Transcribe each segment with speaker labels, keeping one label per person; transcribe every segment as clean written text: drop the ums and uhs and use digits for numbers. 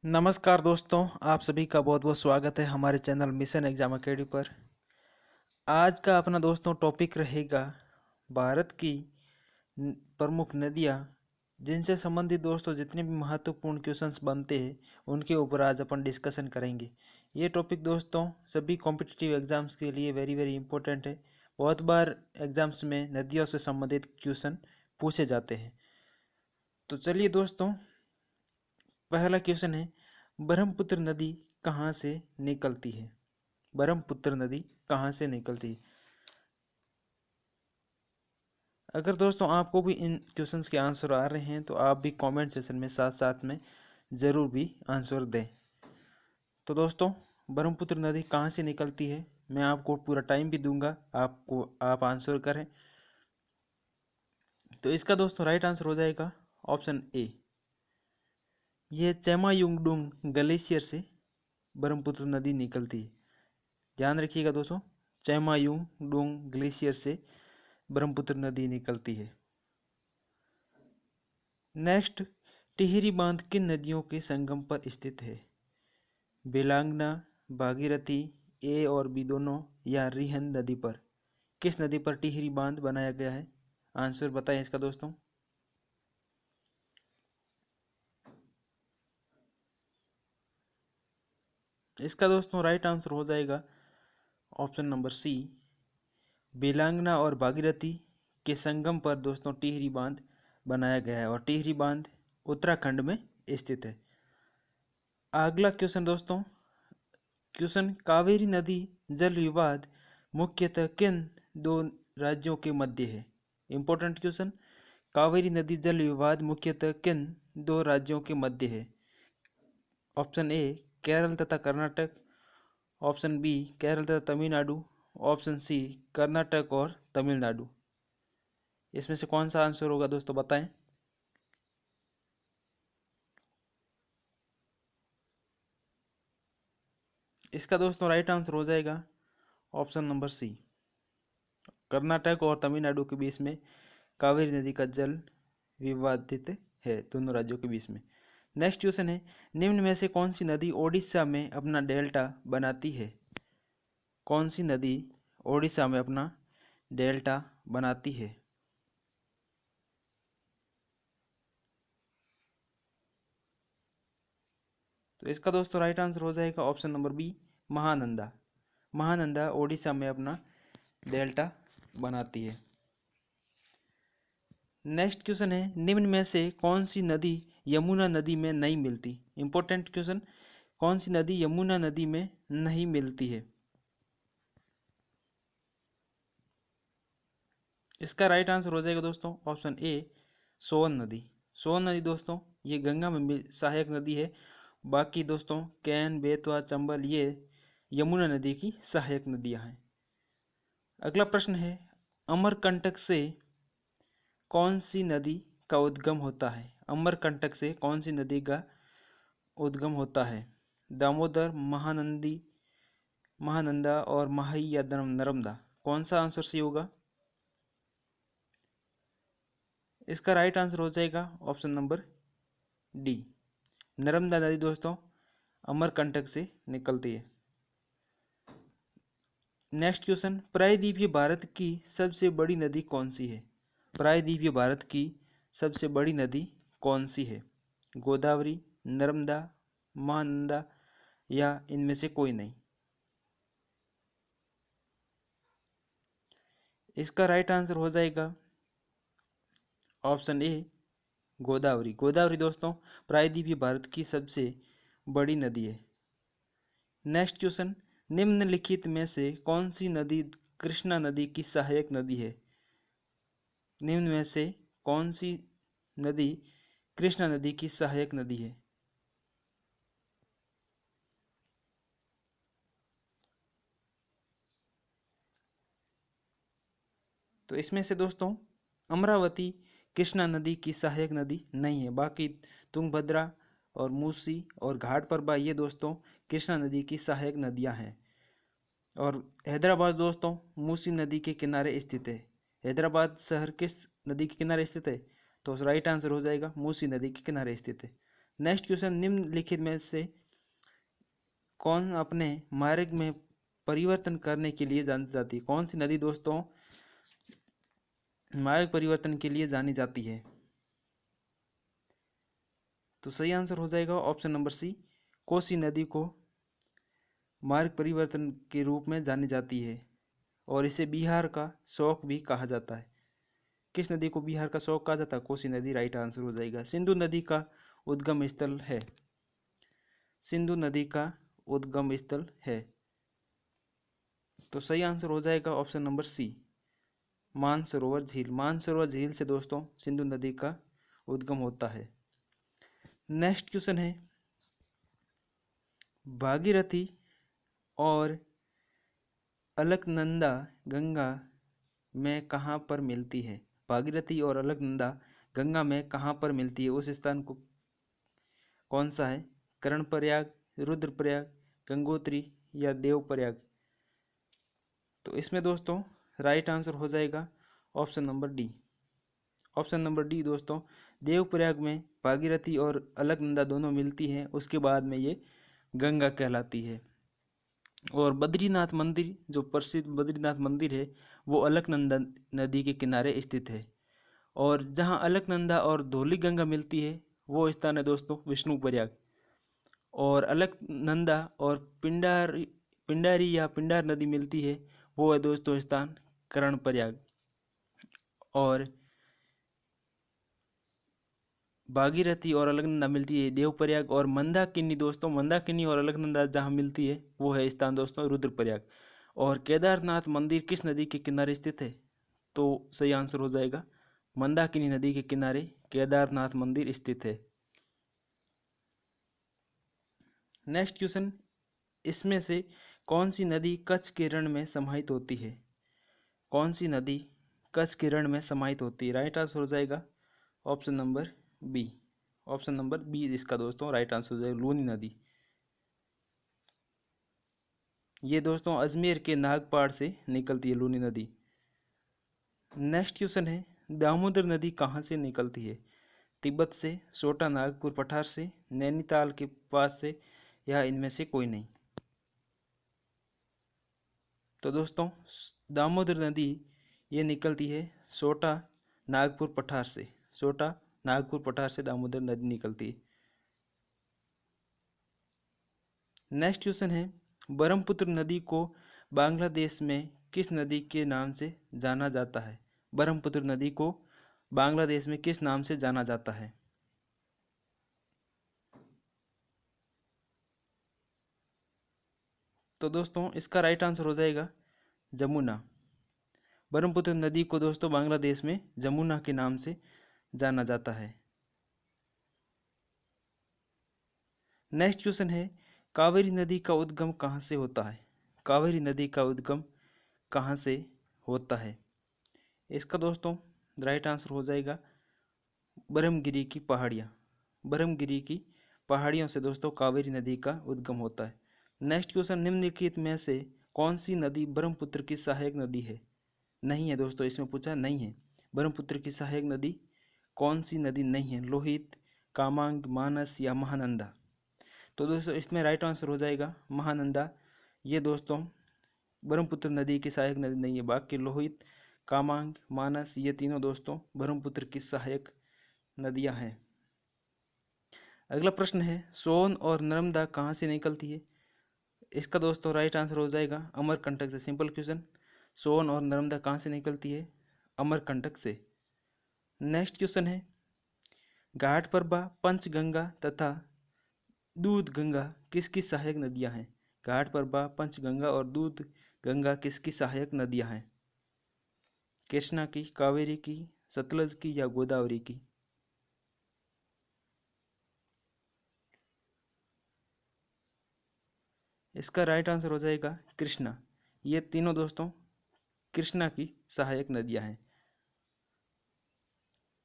Speaker 1: नमस्कार दोस्तों, आप सभी का बहुत बहुत स्वागत है हमारे चैनल मिशन एग्जाम अकेडमी पर। आज का अपना दोस्तों टॉपिक रहेगा भारत की प्रमुख नदियाँ, जिनसे संबंधित दोस्तों जितने भी महत्वपूर्ण क्वेश्चंस बनते हैं उनके ऊपर आज अपन डिस्कशन करेंगे। ये टॉपिक दोस्तों सभी कॉम्पिटिटिव एग्जाम्स के लिए वेरी वेरी इंपॉर्टेंट है। बहुत बार एग्जाम्स में नदियों से संबंधित क्वेश्चन पूछे जाते हैं। तो चलिए दोस्तों, पहला क्वेश्चन है, ब्रह्मपुत्र नदी कहाँ से निकलती है? ब्रह्मपुत्र नदी कहाँ से निकलती है? अगर दोस्तों आपको भी इन क्वेश्चंस के आंसर आ रहे हैं तो आप भी कमेंट सेशन में साथ साथ में ज़रूर भी आंसर दें। तो दोस्तों, ब्रह्मपुत्र नदी कहाँ से निकलती है, मैं आपको पूरा टाइम भी दूंगा, आप आंसर करें। तो इसका दोस्तों राइट आंसर हो जाएगा ऑप्शन ए। ये चेमायुंगडुंग ग्लेशियर से ब्रह्मपुत्र नदी निकलती है। ध्यान रखिएगा दोस्तों, चेमायुंगडुंग ग्लेशियर से ब्रह्मपुत्र नदी निकलती है। नेक्स्ट, टिहरी बांध किन नदियों के संगम पर स्थित है? बेलांगना, भागीरथी, ए और बी दोनों, या रिहंद नदी पर? किस नदी पर टिहरी बांध बनाया गया है? आंसर बताएं इसका दोस्तों। इसका दोस्तों राइट आंसर हो जाएगा ऑप्शन नंबर सी। बेलांगना और भागीरथी के संगम पर दोस्तों टिहरी बांध बनाया गया है और टिहरी बांध उत्तराखंड में स्थित है। अगला क्वेश्चन दोस्तों, क्वेश्चन, कावेरी नदी जल विवाद मुख्यतः किन दो राज्यों के मध्य है? इंपॉर्टेंट क्वेश्चन, कावेरी नदी जल विवाद मुख्यतः किन दो राज्यों के मध्य है? ऑप्शन ए केरल तथा कर्नाटक, ऑप्शन बी केरल तथा तमिलनाडु, ऑप्शन सी कर्नाटक और तमिलनाडु। इसमें से कौन सा आंसर होगा दोस्तों, बताएं। इसका दोस्तों राइट आंसर हो जाएगा ऑप्शन नंबर सी। कर्नाटक और तमिलनाडु के बीच में कावेरी नदी का जल विवादित है, दोनों राज्यों के बीच में। नेक्स्ट क्वेश्चन है, निम्न में से कौन सी नदी ओडिशा में अपना डेल्टा बनाती है? कौन सी नदी ओडिशा में अपना डेल्टा बनाती है? तो इसका दोस्तों राइट आंसर हो जाएगा option number B, Mahananda. Mahananda Odisha में अपना डेल्टा बनाती है। नेक्स्ट क्वेश्चन है, निम्न में से कौन सी नदी यमुना नदी में नहीं मिलती? इंपॉर्टेंट क्वेश्चन, कौन सी नदी यमुना नदी में नहीं मिलती है? इसका राइट आंसर हो जाएगा दोस्तों ऑप्शन ए, सोन नदी। सोन नदी दोस्तों ये गंगा में सहायक नदी है। बाकी दोस्तों कैन, बेतवा, चंबल ये यमुना नदी की सहायक नदियां हैं। अगला प्रश्न है, अमरकंटक से कौन सी नदी का उद्गम होता है? अमरकंटक से कौन सी नदी का उद्गम होता है? दामोदर, महानंदी, महानंदा और माही या नर्मदा? कौन सा आंसर सही होगा? इसका राइट आंसर हो जाएगा ऑप्शन नंबर डी, नर्मदा नदी दोस्तों अमरकंटक से निकलती है। नेक्स्ट क्वेश्चन, प्रायद्वीपीय भारत की सबसे बड़ी नदी कौन सी है? प्रायद्वीपीय भारत की सबसे बड़ी नदी कौन सी है? गोदावरी, नर्मदा, महानंदा या इनमें से कोई नहीं? इसका राइट आंसर हो जाएगा ऑप्शन ए, गोदावरी। गोदावरी दोस्तों प्रायद्वीपीय भारत की सबसे बड़ी नदी है। नेक्स्ट क्वेश्चन, निम्नलिखित में से कौन सी नदी कृष्णा नदी की सहायक नदी है? निम्न में से कौन सी नदी कृष्णा नदी की सहायक नदी है? तो इसमें से दोस्तों अमरावती कृष्णा नदी की सहायक नदी नहीं है। बाकी तुंगभद्रा और मूसी और घाटप्रभा ये दोस्तों कृष्णा नदी की सहायक नदियां हैं। और हैदराबाद दोस्तों मूसी नदी के किनारे स्थित है। हैदराबाद शहर किस नदी के किनारे स्थित है? तो राइट आंसर हो जाएगा मूसी नदी के किनारे स्थित है। नेक्स्ट क्वेश्चन, निम्नलिखित में से कौन अपने मार्ग में परिवर्तन करने के लिए जानी जाती है? कौन सी नदी दोस्तों मार्ग परिवर्तन के लिए जानी जाती है? तो सही आंसर हो जाएगा ऑप्शन नंबर सी, कोसी नदी को मार्ग परिवर्तन के रूप में जानी जाती है और इसे बिहार का शौक भी कहा जाता है। किस नदी को बिहार का शौक कहा जाता है? कोसी नदी राइट आंसर हो जाएगा। सिंधु नदी का उद्गम स्थल है, सिंधु नदी का उद्गम स्थल है, तो सही आंसर हो जाएगा ऑप्शन नंबर सी, मानसरोवर झील। मानसरोवर झील से दोस्तों सिंधु नदी का उद्गम होता है। नेक्स्ट क्वेश्चन है, भागीरथी और अलकनंदा गंगा में कहाँ पर मिलती है? भागीरथी और अलकनंदा गंगा में कहाँ पर मिलती है? उस स्थान को कौन सा है? कर्णप्रयाग, रुद्रप्रयाग, गंगोत्री या देवप्रयाग? तो इसमें दोस्तों राइट आंसर हो जाएगा option number D. Option number D दोस्तों, देवप्रयाग में भागीरथी और अलकनंदा दोनों मिलती हैं, उसके बाद में ये गंगा कहलाती है। और बद्रीनाथ मंदिर, जो प्रसिद्ध बद्रीनाथ मंदिर है, वो अलकनंदा नदी के किनारे स्थित है। और जहाँ अलकनंदा और धौलीगंगा मिलती है वो स्थान है दोस्तों विष्णुप्रयाग। और अलकनंदा और पिंडारी या पिंडार नदी मिलती है, वो है दोस्तों स्थान कर्णप्रयाग। और भागीरथी और अलकनंदा मिलती है देवप्रयाग। और मंदाकिनी दोस्तों, मंदाकिनी और अलकनंदा जहाँ मिलती है वो है स्थान दोस्तों रुद्रप्रयाग। और केदारनाथ मंदिर किस नदी के किनारे स्थित है? तो सही आंसर हो जाएगा मंदाकिनी नदी के किनारे केदारनाथ मंदिर स्थित है। नेक्स्ट क्वेश्चन, इसमें से कौन सी नदी कच्छ के रण में समाहित होती है? कौन सी नदी कच्छ के रण में समाहित होती है? राइट आंसर हो जाएगा option number B. Option number B इसका दोस्तों राइट आंसर हो जाएगा लूनी नदी। ये दोस्तों अजमेर के नागपाड़ से निकलती है लूनी नदी। नेक्स्ट क्वेश्चन है, दामोदर नदी कहाँ से निकलती है? तिब्बत से, छोटा नागपुर पठार से, नैनीताल के पास से, या इनमें से कोई नहीं? तो दोस्तों दामोदर नदी ये निकलती है छोटा नागपुर पठार से। छोटा नागपुर पठार से दामोदर नदी निकलती है। नेक्स्ट क्वेश्चन है, ब्रह्मपुत्र नदी को बांग्लादेश में किस नदी के नाम से जाना जाता है? ब्रह्मपुत्र नदी को बांग्लादेश में किस नाम से जाना जाता है? तो दोस्तों इसका राइट आंसर हो जाएगा जमुना। ब्रह्मपुत्र नदी को दोस्तों बांग्लादेश में जमुना के नाम से जाना जाता है। नेक्स्ट क्वेश्चन है, कावेरी नदी का उद्गम कहाँ से होता है? कावेरी नदी का उद्गम कहाँ से होता है? इसका दोस्तों राइट आंसर हो जाएगा ब्रह्मगिरी की पहाड़ियाँ। ब्रह्मगिरी की पहाड़ियों से दोस्तों कावेरी नदी का उद्गम होता है। नेक्स्ट क्वेश्चन, निम्नलिखित में से कौन सी नदी ब्रह्मपुत्र की सहायक नदी है? नहीं है दोस्तों, इसमें पूछा नहीं है। ब्रह्मपुत्र की सहायक नदी कौन सी नदी नहीं है? लोहित, कामांग, मानस या महानंदा? तो दोस्तों इसमें राइट आंसर हो जाएगा महानंदा। ये दोस्तों ब्रह्मपुत्र नदी की सहायक नदी नहीं है। बाकी लोहित, कामांग, मानस ये तीनों दोस्तों ब्रह्मपुत्र की सहायक नदियां हैं। अगला प्रश्न है, सोन और नर्मदा कहाँ से निकलती है? इसका दोस्तों राइट आंसर हो जाएगा अमरकंटक से। सिंपल क्वेश्चन, सोन और नर्मदा कहाँ से निकलती है? अमरकंटक से। नेक्स्ट क्वेश्चन है, घाटप्रभा, पंचगंगा तथा दूध गंगा किसकी सहायक नदियां हैं? घाटप्रभा, पंचगंगा और दूध गंगा किसकी सहायक नदियां हैं? कृष्णा की, कावेरी की, सतलज की या गोदावरी की? इसका राइट आंसर हो जाएगा कृष्णा। ये तीनों दोस्तों कृष्णा की सहायक नदियां हैं।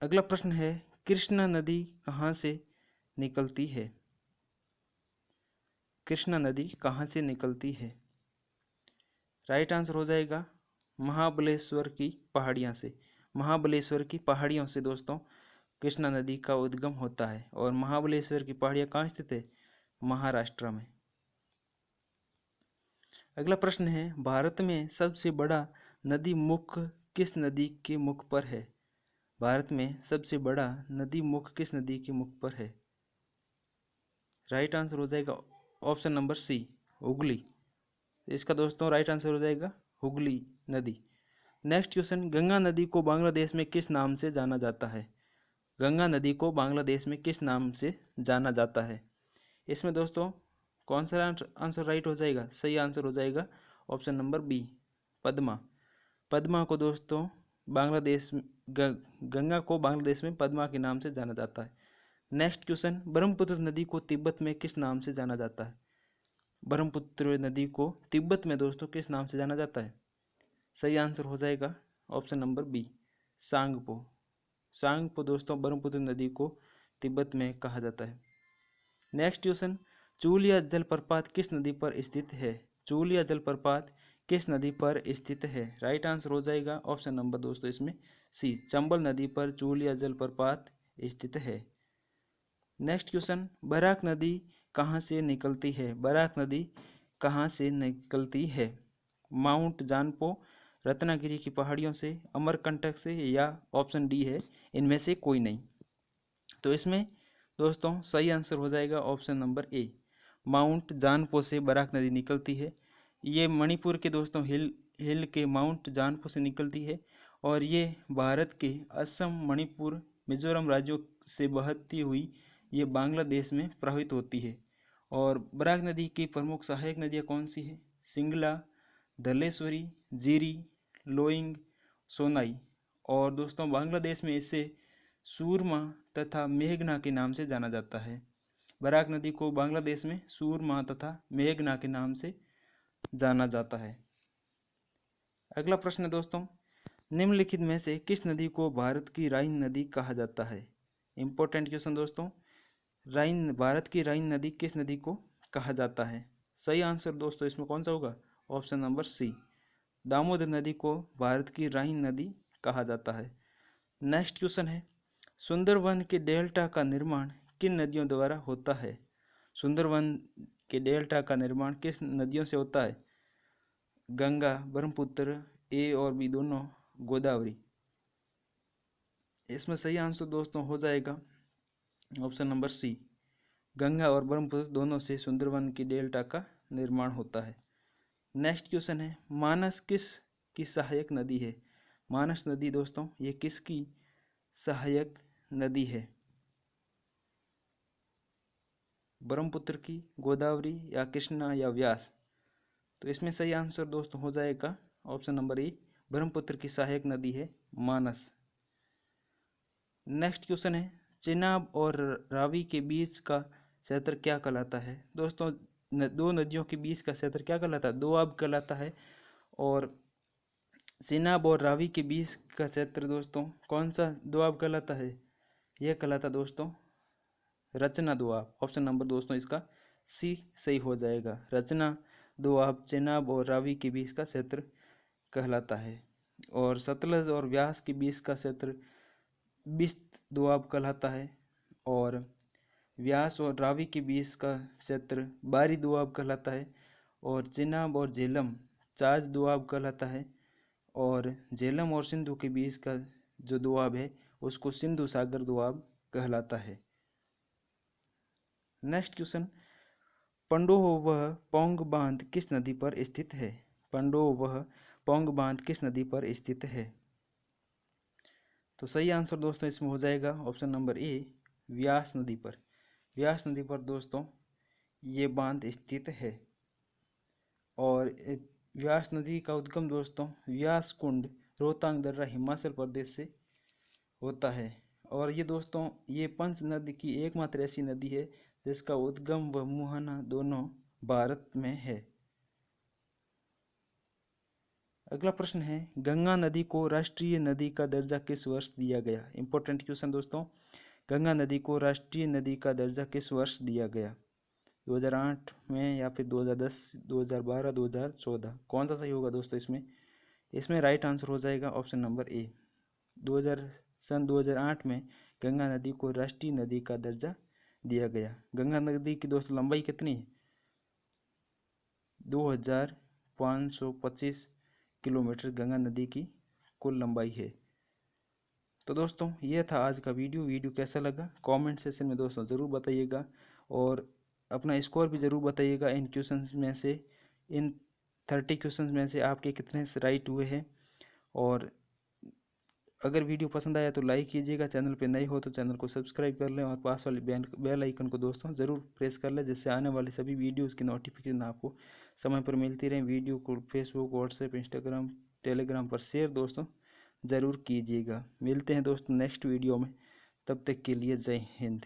Speaker 1: अगला प्रश्न है, कृष्णा नदी कहाँ से निकलती है? कृष्णा नदी कहाँ से निकलती है? राइट आंसर हो जाएगा महाबलेश्वर की पहाड़ियाँ से। महाबलेश्वर की पहाड़ियों से दोस्तों कृष्णा नदी का उद्गम होता है। और महाबलेश्वर की पहाड़ियाँ कहाँ स्थित है? महाराष्ट्र में। अगला प्रश्न है, भारत में सबसे बड़ा नदी मुख किस नदी के मुख पर है? भारत में सबसे बड़ा नदी मुख किस नदी के मुख पर है? राइट आंसर हो जाएगा ऑप्शन नंबर सी, हुगली। इसका दोस्तों राइट आंसर हो जाएगा हुगली नदी। नेक्स्ट क्वेश्चन, गंगा नदी को बांग्लादेश में किस नाम से जाना जाता है? गंगा नदी को बांग्लादेश में किस नाम से जाना जाता है? इसमें दोस्तों कौन सा आंसर राइट हो जाएगा? सही आंसर हो जाएगा option number B, Padma. Padma को दोस्तों बांग्लादेश गंगा को बांग्लादेश में पद्मा के नाम से जाना जाता है। नेक्स्ट क्वेश्चन, ब्रह्मपुत्र नदी को तिब्बत में किस नाम से जाना जाता है? ब्रह्मपुत्र नदी को तिब्बत में दोस्तों किस नाम से जाना जाता है? सही आंसर हो जाएगा option number B, Tsangpo. Tsangpo दोस्तों ब्रह्मपुत्र नदी को तिब्बत में कहा जाता है। नेक्स्ट क्वेश्चन, चूलिया जलप्रपात किस नदी पर स्थित है? चूलिया जलप्रपात किस नदी पर स्थित है? राइट आंसर हो जाएगा ऑप्शन नंबर दोस्तों इसमें सी, चंबल नदी पर चूलिया जलप्रपात स्थित है। नेक्स्ट क्वेश्चन, बराक नदी कहाँ से निकलती है? बराक नदी कहाँ से निकलती है? माउंट जानपो, रत्नागिरी की पहाड़ियों से, अमरकंटक से, या ऑप्शन डी है इनमें से कोई नहीं। तो इसमें दोस्तों सही आंसर हो जाएगा ऑप्शन नंबर ए, माउंट जानपो से बराक नदी निकलती है। ये मणिपुर के दोस्तों हिल के माउंट जानपो से निकलती है और ये भारत के असम, मणिपुर, मिजोरम राज्यों से बहती हुई ये बांग्लादेश में प्रवाहित होती है। और बराक नदी की प्रमुख सहायक नदियाँ कौन सी है? सिंगला, धलेश्वरी, जीरी, लोइंग, सोनाई। और दोस्तों बांग्लादेश में इसे सूरमा तथा मेघना के नाम से जाना जाता है। बराक नदी को बांग्लादेश में सूरमा तथा मेघना के नाम से जाना जाता है। अगला प्रश्न है दोस्तों, निम्नलिखित में से किस नदी को भारत की राइन नदी कहा जाता है? इंपॉर्टेंट क्वेश्चन दोस्तों, राइन, भारत की राइन नदी किस नदी को कहा जाता है? सही आंसर दोस्तों इसमें कौन सा होगा? ऑप्शन नंबर सी, दामोदर नदी को भारत की राइन नदी कहा जाता है। नेक्स्ट क्वेश्चन है, सुंदरवन के डेल्टा का निर्माण किन नदियों द्वारा होता है? सुंदरवन के डेल्टा का निर्माण किस नदियों से होता है? गंगा, ब्रह्मपुत्र, ए और बी दोनों, गोदावरी। इसमें सही आंसर दोस्तों हो जाएगा ऑप्शन नंबर सी, गंगा और ब्रह्मपुत्र दोनों से सुंदरवन की डेल्टा का निर्माण होता है। नेक्स्ट क्वेश्चन है, मानस किस की सहायक नदी है? मानस नदी दोस्तों ये किसकी सहायक नदी है? ब्रह्मपुत्र की, गोदावरी, या कृष्णा, या व्यास? तो इसमें सही आंसर दोस्तों हो जाएगा ऑप्शन नंबर ए, ब्रह्मपुत्र की सहायक नदी है मानस। नेक्स्ट क्वेश्चन है, चेनाब और रावी के बीच का क्षेत्र क्या कहलाता है? दोस्तों दो नदियों के बीच का क्षेत्र क्या कहलाता है? दोआब कहलाता है। और चेनाब और रावी के बीच का क्षेत्र दोस्तों कौन सा दोआब कहलाता है? यह कहलाता दोस्तों रचना दोआब। ऑप्शन नंबर दोस्तों इसका सी सही हो जाएगा, रचना दोआब चेनाब और रावी के बीच का क्षेत्र कहलाता है। और सतलज और व्यास के बीच का क्षेत्र बिस्त दोआब कहलाता है। और व्यास और रावी के बीच का क्षेत्र बारी दोआब कहलाता है। और चेनाब और झेलम चाज दोआब कहलाता है। और झेलम और सिंधु के बीच का जो दोआब है उसको सिंधु सागर दोआब कहलाता है। नेक्स्ट क्वेश्चन, पंडोह वह पौंग बांध किस नदी पर स्थित है? पंडोह वह पौंग बांध किस नदी पर स्थित है? तो सही आंसर दोस्तों इसमें हो जाएगा ऑप्शन नंबर ए, व्यास नदी पर। व्यास नदी पर दोस्तों ये बांध स्थित है। और व्यास नदी का उद्गम दोस्तों व्यास कुंड रोहतांग दर्रा हिमाचल प्रदेश से होता है। और ये दोस्तों ये पंच नदी की एकमात्र ऐसी नदी है जिसका उद्गम व मुहाना दोनों भारत में है। अगला प्रश्न है, गंगा नदी को राष्ट्रीय नदी का दर्जा किस वर्ष दिया गया? इंपॉर्टेंट क्वेश्चन दोस्तों, गंगा नदी को राष्ट्रीय नदी का दर्जा किस वर्ष दिया गया? 2008 में, या फिर 2010, 2012, 2014? कौन सा सही होगा दोस्तों इसमें? इसमें राइट आंसर हो जाएगा ऑप्शन नंबर ए, 2000 सन 2008 में गंगा नदी को राष्ट्रीय नदी का दर्जा दिया गया। गंगा नदी की दोस्तों लंबाई कितनी है? 2525 किलोमीटर गंगा नदी की कुल लंबाई है। तो दोस्तों ये था आज का वीडियो कैसा लगा कमेंट सेक्शन में दोस्तों ज़रूर बताइएगा, और अपना स्कोर भी ज़रूर बताइएगा। इन क्वेश्चंस में से, इन 30 क्वेश्चंस में से आपके कितने राइट हुए हैं। और अगर वीडियो पसंद आया तो लाइक कीजिएगा, चैनल पे नए हो तो चैनल को सब्सक्राइब कर लें और पास वाले बेल आइकन को दोस्तों ज़रूर प्रेस कर लें, जिससे आने वाली सभी वीडियोस की नोटिफिकेशन आपको समय पर मिलती रहे। वीडियो को फेसबुक, व्हाट्सएप, इंस्टाग्राम, टेलीग्राम पर शेयर दोस्तों ज़रूर कीजिएगा। मिलते हैं दोस्तों नेक्स्ट वीडियो में, तब तक के लिए जय हिंद।